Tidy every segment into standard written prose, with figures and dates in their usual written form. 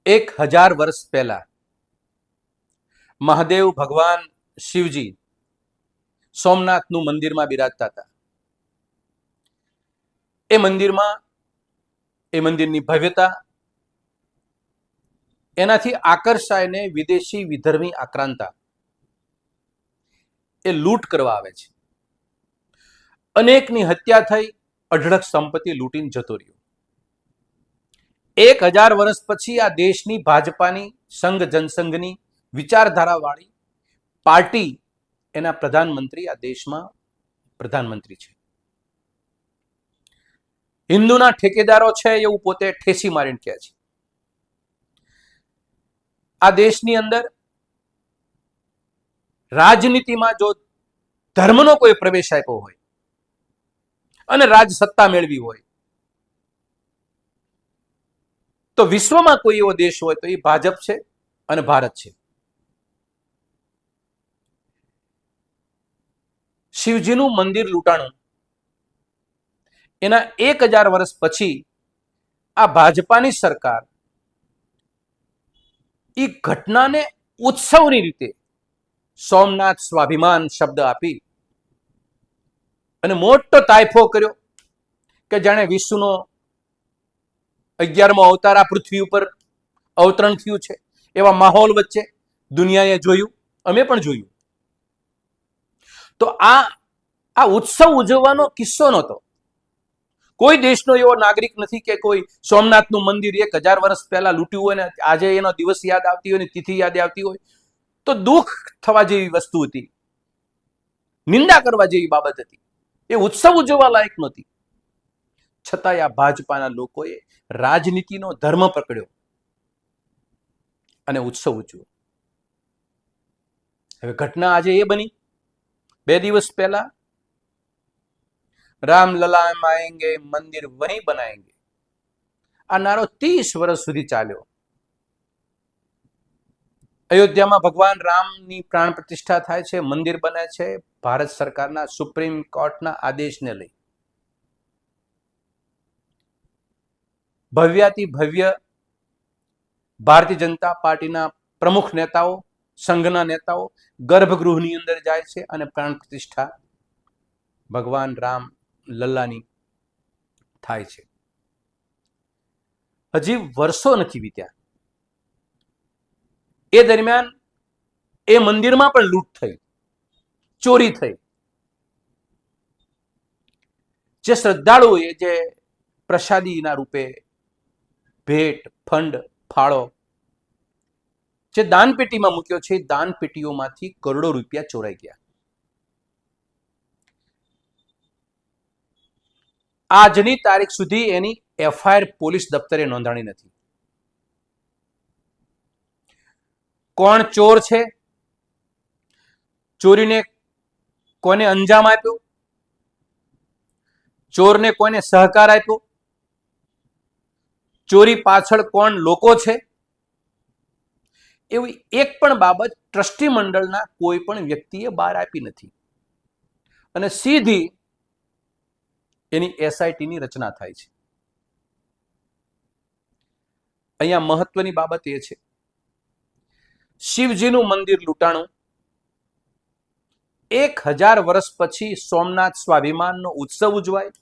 1000 વર્ષ પહેલા મહાદેવ ભગવાન શિવજી સોમનાથનું મંદિરમાં બિરાજતા હતા. એ મંદિરની ભવ્યતા એનાથી આકર્ષાઈને વિદેશી વિધર્મી આક્રાંતા એ લૂંટ કરવા આવે છે. અનેકની હત્યા થઈ, અઢળક સંપત્તિ લૂંટીને જતો રહ્યો. 1000 વર્ષ પછી આ દેશની ભાજપાની સંઘ જનસંઘની વિચારધારાવાળી પાર્ટી એના પ્રધાનમંત્રી આ દેશમાં પ્રધાનમંત્રી છે. હિન્દુના ઠેકેદારો છે એવું પોતે ઠેસી મારીને કહે છે. આ દેશની અંદર રાજનીતિમાં જો ધર્મનો કોઈ પ્રવેશ આપ્યો હોય અને રાજ સત્તા મેળવી હોય તો વિશ્વમાં કોઈ એવો દેશ હોય તો એ ભાજપ છે અને ભારત છે. શિવજીનું મંદિર લૂંટાણું એના 1000 વર્ષ પછી આ ભાજપાની સરકાર એ ઘટનાને ઉત્સવની રીતે સોમનાથ સ્વાભિમાન શબ્દ આપી અને મોટો તાયફો કર્યો કે જાણે વિષ્ણુનો 11મો અવતાર આ પૃથ્વી ઉપર અવતરણ થયું છે એવા માહોલ વચ્ચે દુનિયાએ જોયું, અમે પણ જોયું. તો આ ઉત્સવ ઉજવવાનો કિસ્સો નહોતો. કોઈ દેશનો એવો નાગરિક નથી કે કોઈ સોમનાથનું મંદિર 1000 વર્ષ પહેલા લૂંટ્યું હોય ને આજે એનો દિવસ યાદ આવતી હોય ને તિથિ યાદ આવતી હોય તો દુઃખ થવા જેવી વસ્તુ હતી, નિંદા કરવા જેવી બાબત હતી. એ ઉત્સવ ઉજવવા લાયક નહોતી. છતાંય આ ભાજપાના લોકોએ રાજનીતિનો ધર્મ પકડ્યો અને ઉત્સવ ઉજવ્યો. હવે ઘટના આજે એ બની 2 દિવસ પહેલા રામ લલા આएंगे મંદિર વહીં બનાएंगे આ નારો 30 વર્ષ સુધી ચાલ્યો. અયોધ્યામાં ભગવાન રામની પ્રાણ પ્રતિષ્ઠા થાય છે, મંદિર બને છે ભારત સરકારના સુપ્રીમ કોર્ટના આદેશને લઈ. ભવ્યાતિ ભવ્ય ભારતીય જનતા પાર્ટીના પ્રમુખ નેતાઓ, સંઘના નેતાઓ ગર્ભગૃહની અંદર જાય છે અને પ્રાણ પ્રતિષ્ઠા ભગવાન રામ લલ્લાની થાય છે. હજી વર્ષો નથી વીત્યા. એ દરમિયાન એ મંદિરમાં પણ લૂંટ થઈ, ચોરી થઈ. જે શ્રદ્ધાળુઓએ જે પ્રસાદીના રૂપે ભેટ, ફંડ, ફાળો જે દાનપેટીમાં મૂક્યો છે, દાનપેટીઓમાંથી કરોડો રૂપિયા ચોરાઈ ગયા. આજની તારીખ સુધી એની એફઆઈઆર પોલીસ દફતરે નોંધાણી નથી. કોણ ચોર છે, ચોરીને કોને અંજામ આપ્યો, ચોરને કોને સહકાર આપ્યો, ચોરી પાછળ કોણ લોકો છે, એવી એક પણ બાબત ટ્રસ્ટી મંડળના કોઈ પણ વ્યક્તિએ બહાર આપી નથી. અને સીધી એની એસઆઈટીની રચના થાય છે. અહીંયા મહત્વની બાબત એ છે, શિવજીનું મંદિર લૂંટાણું 1000 વર્ષ પછી સોમનાથ સ્વાભિમાનનો ઉત્સવ ઉજવાય,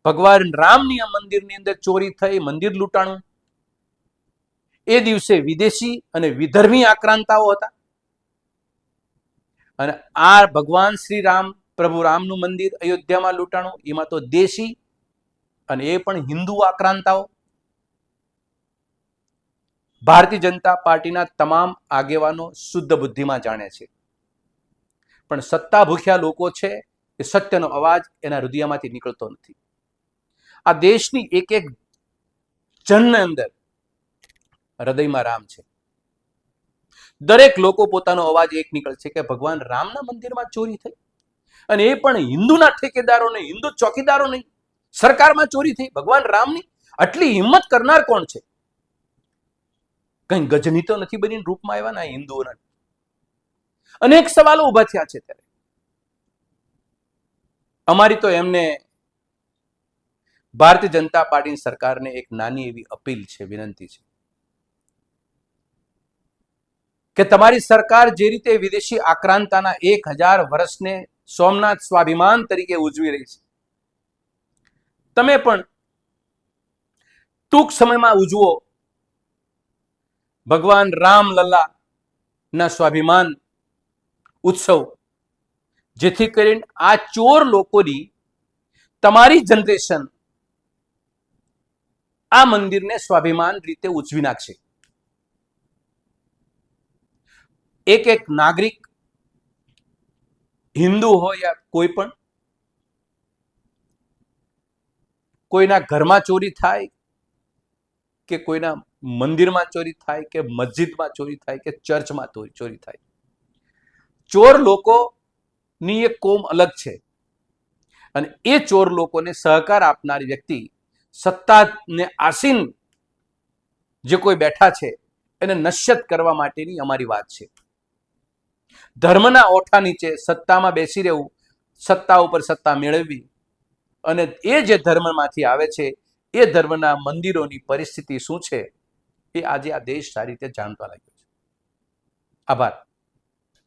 ભગવાન રામની આ મંદિરની અંદર ચોરી થઈ, મંદિર લૂંટાણું. એ દિવસે વિદેશી અને વિધર્મી આક્રાંતાઓ હતા અને આ ભગવાન શ્રી રામ પ્રભુ રામનું મંદિર અયોધ્યામાં લૂંટાણું, એમાં તો દેશી અને એ પણ હિન્દુ આક્રાંતાઓ. ભારતીય જનતા પાર્ટીના તમામ આગેવાનો શુદ્ધ બુદ્ધિમાં જાણે છે, પણ સત્તા ભૂખ્યા લોકો છે એ સત્યનો અવાજ એના હૃદયમાંથી નીકળતો નથી. આ દેશની એક એક જનની અંદર હૃદયમાં રામ છે. દરેક લોકો પોતાનો અવાજ એક નીકળે છે કે ભગવાન રામના મંદિરમાં ચોરી થઈ અને એ પણ હિન્દુના ઠેકેદારો નહીં, હિન્દુ ચોકીદારો નહીં, સરકારમાં ચોરી થઈ ભગવાન રામની. આટલી હિંમત કરનાર કોણ છે? કઈ ગજની તો નથી બનીને રૂપમાં આવ્યા ના હિન્દુઓના. અનેક સવાલો ઉભા થયા છે. ત્યારે અમારી તો એમને ભારતીય જનતા પાર્ટીની સરકારને એક નાની એવી અપીલ છે, વિનંતી છે કે તમારી સરકાર જે રીતે વિદેશી આક્રાંતાના 1000 વર્ષને સોમનાથ સ્વાભિમાન તરીકે ઉજવી રહી છે, તમે પણ ટૂંક સમયમાં ઉજવો ભગવાન રામલલ્લા ના સ્વાભિમાન ઉત્સવ, જેથી કરીને આ ચોર લોકોની તમારી જનરેશન આ મંદિરને સ્વાભિમાન રીતે ઉજવી નાખશે. એક નાગરિક, હિન્દુ હોય યા કોઈ પણ, કોઈના ઘરમાં ચોરી થાય કે કોઈના મંદિરમાં ચોરી થાય કે મસ્જિદમાં ચોરી થાય કે ચર્ચમાં ચોરી થાય, ચોર લોકોની એક કોમ અલગ છે અને એ ચોર લોકોને સહકાર આપનારી વ્યક્તિ, સત્તાને આસીન જે કોઈ બેઠા છે એને નશ્યત કરવા માટેની અમારી વાત છે. ધર્મના ઓઠા નીચે સત્તામાં બેસી રહેવું, સત્તા ઉપર સત્તા મેળવવી, અને એ જે ધર્મમાંથી આવે છે એ ધર્મના મંદિરોની પરિસ્થિતિ શું છે એ આજે આ દેશ સારી રીતે જાણવા લાગ્યો છે. આભાર.